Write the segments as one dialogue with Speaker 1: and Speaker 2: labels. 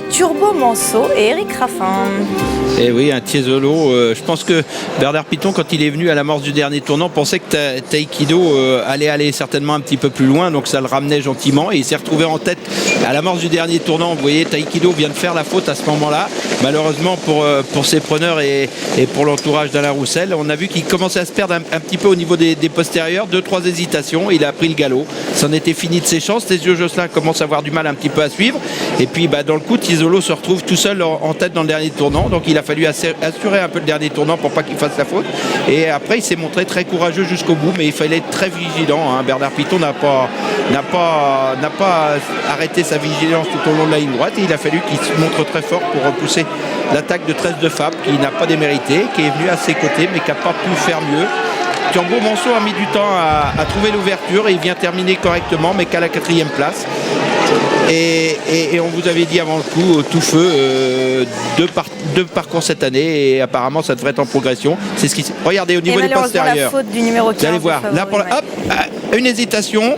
Speaker 1: Turbo Manceau et Eric Raffin.
Speaker 2: Et oui, un Tiesolo. Je pense que Bernard Piton, quand il est venu à l'amorce du dernier tournant, pensait que Taïkido allait aller certainement un petit peu plus loin, donc ça le ramenait gentiment et il s'est retrouvé en tête à l'amorce du dernier tournant. Vous voyez, Taïkido vient de faire la faute à ce moment-là. Malheureusement pour ses preneurs et pour l'entourage d'Alain Roussel, on a vu qu'il commençait à se perdre un petit peu au niveau des postérieurs. 2-3 hésitations, il a pris le galop. C'en était fini de ses chances. Thésieux Josselin commence à avoir du mal un petit peu à suivre. Et puis dans le coup, Tiesolo se retrouve tout seul en tête dans le dernier tournant. Donc il a fallu assurer un peu le dernier tournant pour pas qu'il fasse la faute. Et après, il s'est montré très courageux jusqu'au bout, mais il fallait être très vigilant. Bernard Piton n'a pas arrêté sa vigilance tout au long de la ligne droite. Et il a fallu qu'il se montre très fort pour repousser l'attaque de 13 de Fab, qui n'a pas démérité, qui est venu à ses côtés, mais qui n'a pas pu faire mieux. Turbo Manceau a mis du temps à trouver l'ouverture et il vient terminer correctement, mais qu'à la 4e place. Et on vous avait dit avant le coup, tout feu, deux parcours cette année et apparemment ça devrait être en progression. C'est ce qui. Regardez au niveau des postérieurs.
Speaker 1: La faute du numéro 15,
Speaker 2: vous allez voir. Là, hop, une hésitation,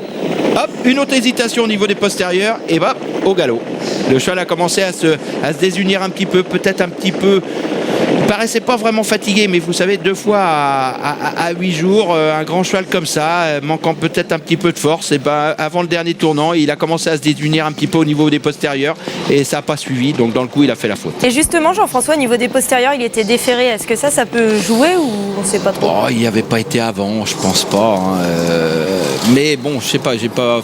Speaker 2: hop, une autre hésitation au niveau des postérieurs et hop, au galop. Le cheval a commencé à se désunir un petit peu, peut-être un petit peu. Il paraissait pas vraiment fatigué, mais vous savez, 2 fois à 8 jours, un grand cheval comme ça, manquant peut-être un petit peu de force, et avant le dernier tournant, il a commencé à se désunir un petit peu au niveau des postérieurs et ça n'a pas suivi, donc dans le coup, il a fait la faute.
Speaker 1: Et justement, Jean-François, au niveau des postérieurs, il était déféré. Est-ce que ça peut jouer ou on ne sait pas trop?
Speaker 2: Il n'y avait pas été avant, je pense pas. Mais bon, je sais pas,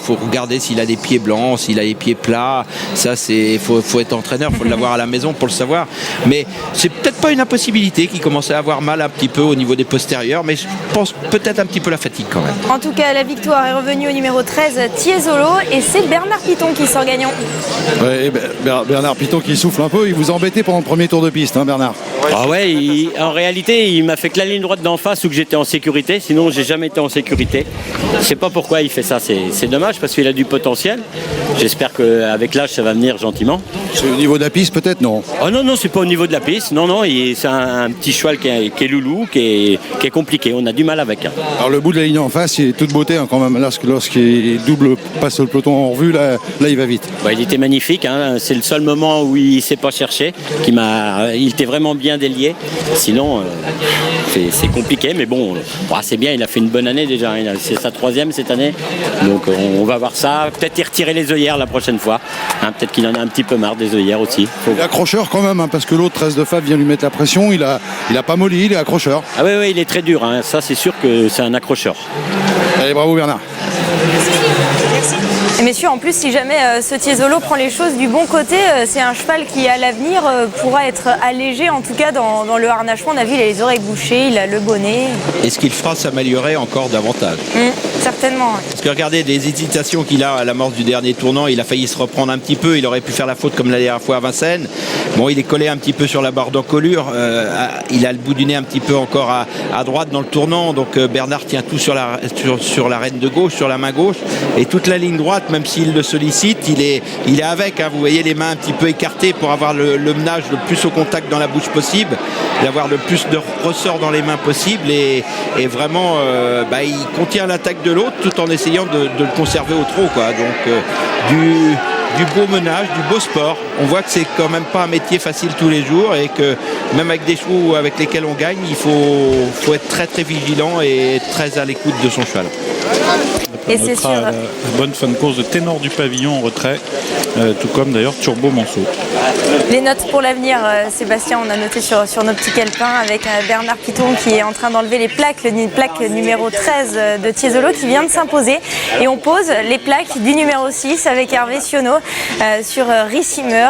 Speaker 2: faut regarder s'il a des pieds blancs, s'il a les pieds plats. Ça, faut être entraîneur, faut l'avoir à la maison pour le savoir. Mais c'est peut-être pas une impossibilité qu'il commençait à avoir mal un petit peu au niveau des postérieurs, mais je pense peut-être un petit peu la fatigue quand même.
Speaker 1: En tout cas, la victoire est revenue au numéro 13, Tiesolo, et c'est Bernard Piton qui sort gagnant.
Speaker 3: Ouais, Bernard Piton qui souffle un peu, il vous a embêté pendant le premier tour de piste, Bernard.
Speaker 4: Ah ouais, en réalité, il m'a fait que la ligne droite d'en face où que j'étais en sécurité, sinon j'ai jamais été en sécurité. Je sais pas pourquoi il fait ça, c'est dommage parce qu'il a du potentiel. J'espère qu'avec l'âge ça va venir gentiment.
Speaker 3: C'est au niveau de la piste peut-être, non?
Speaker 4: Oh non, c'est pas au niveau de la piste, non, c'est un petit cheval qui est loulou, qui est compliqué, on a du mal avec.
Speaker 3: Alors le bout de la ligne en face, il est toute beauté quand même, lorsqu'il double passe le peloton en revue, là il va vite.
Speaker 4: Il était magnifique, c'est le seul moment où il s'est pas cherché, il était vraiment bien délié, sinon c'est compliqué, mais bon, c'est bien, il a fait une bonne année déjà, c'est sa 3e cette année, donc on va voir ça, peut-être y retirer les œillères la prochaine fois, peut-être qu'il en a un petit peu marre des œillères aussi.
Speaker 3: Il est accrocheur quand même, parce que l'autre 13 de Fab vient lui mettre la pression, il a pas molli, il est accrocheur.
Speaker 4: Ah oui, il est très dur, ça c'est sûr que c'est un accrocheur.
Speaker 3: Allez, bravo Bernard.
Speaker 1: Et messieurs, en plus, si jamais ce Tiesolo prend les choses du bon côté, c'est un cheval qui, à l'avenir, pourra être allégé, en tout cas dans le harnachement. On a vu, il a les oreilles bouchées, il a le bonnet.
Speaker 2: Et ce qu'il fera s'améliorer encore davantage.
Speaker 1: Certainement.
Speaker 2: Parce que regardez, les hésitations qu'il a à l'amorce du dernier tournant, il a failli se reprendre un petit peu, il aurait pu faire la faute comme la dernière fois à Vincennes. Bon, il est collé un petit peu sur la barre d'encolure, il a le bout du nez un petit peu encore à droite dans le tournant, donc Bernard tient tout sur la reine de gauche, sur la main gauche, et toute la ligne droite, même s'il le sollicite, il est avec, vous voyez les mains un petit peu écartées pour avoir le menage le plus au contact dans la bouche possible, d'avoir le plus de ressort dans les mains possible, et vraiment il contient l'attaque de l'autre tout en essayant de le conserver au trot, quoi. Donc du beau menage, du beau sport. On voit que c'est quand même pas un métier facile tous les jours et que même avec des chevaux avec lesquels on gagne, il faut être très très vigilant et très à l'écoute de son cheval.
Speaker 1: Et c'est sûr.
Speaker 5: La bonne fin de course de Ténor du Pavillon en retrait, tout comme d'ailleurs Turbo Manceau.
Speaker 1: Les notes pour l'avenir, Sébastien, on a noté sur nos petits calepins avec Bernard Piton qui est en train d'enlever les plaques, le plaque numéro 13 de Tiesolo qui vient de s'imposer. Et on pose les plaques du numéro 6 avec Hervé Sionneau sur Rissimer,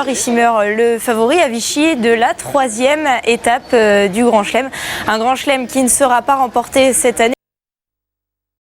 Speaker 1: le favori à Vichy de la 3e étape du Grand Chelem. Un Grand Chelem qui ne sera pas remporté cette année.